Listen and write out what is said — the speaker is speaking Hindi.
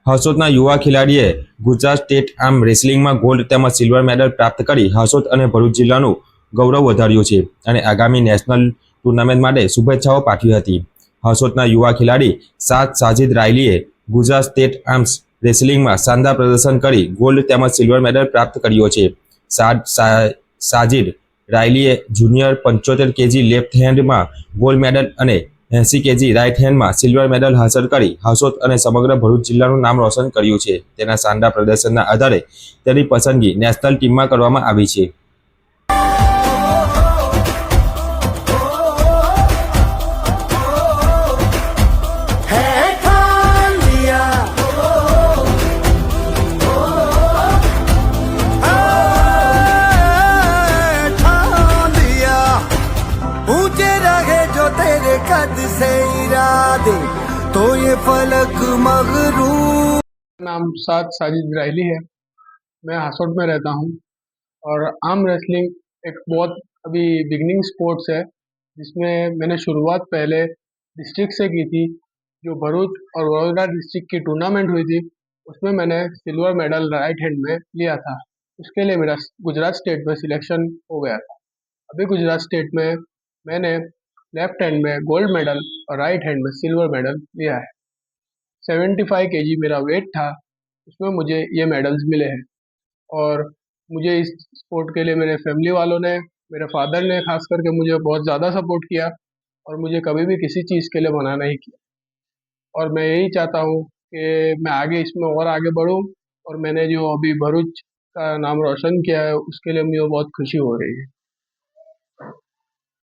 હર્ષોદના યુવા ખેલાડીએ ગુજરાત સ્ટેટ આર્મ રેસલિંગમાં ગોલ્ડ તેમજ સિલ્વર મેડલ પ્રાપ્ત કરી હર્ષોદ અને ભરૂચ જિલ્લાનું ગૌરવ વધાર્યું છે અને આગામી નેશનલ ટુર્નામેન્ટ માટે શુભેચ્છાઓ પાઠવી હતી. હર્ષોદના યુવા ખેલાડી સાજિદ રાયલીએ ગુજરાત સ્ટેટ આર્મ્સ રેસલિંગમાં શાનદાર પ્રદર્શન કરી ગોલ્ડ તેમજ સિલ્વર મેડલ પ્રાપ્ત કર્યો છે. સાજિદ રાયલીએ જુનિયર 75 કેજી લેફ્ટ હેન્ડમાં ગોલ્ડ મેડલ અને 80 કેજી રાઇટ હેન્ડમાં સિલ્વર મેડલ હાંસલ કરી હર્ષોદ અને સમગ્ર ભરૂચ જિલ્લાનું નામ રોશન કર્યું છે. તેના શાનદાર પ્રદર્શનના આધારે તેની પસંદગી નેશનલ ટીમમાં કરવામાં આવી છે. कद से इरादे तो ये फलक मगरूर। नाम साजिद रायली है। मैं हासोड में रहता हूँ और आर्म रेसलिंग एक बहुत अभी बिगनिंग स्पोर्ट्स है जिसमें मैंने शुरुआत पहले डिस्ट्रिक्ट से की थी। जो भरूच और वडोदरा डिस्ट्रिक्ट की टूर्नामेंट हुई थी उसमें मैंने सिल्वर मेडल राइट हैंड में लिया था। उसके लिए मेरा गुजरात स्टेट में सिलेक्शन हो गया था। अभी गुजरात स्टेट में मैंने लेफ्ट हैंड में गोल्ड मेडल और राइट हैंड में सिल्वर मेडल लिया है। 75 केजी मेरा वेट था, उसमें मुझे ये मेडल्स मिले हैं और मुझे इस स्पोर्ट के लिए मेरे फैमिली वालों ने, मेरे फादर ने खास करके मुझे बहुत ज़्यादा सपोर्ट किया और मुझे कभी भी किसी चीज़ के लिए मना नहीं किया। और मैं यही चाहता हूँ कि मैं आगे इसमें और आगे बढ़ूँ और मैंने जो अभी भरूच का नाम रोशन किया है उसके लिए मुझे बहुत खुशी हो रही है।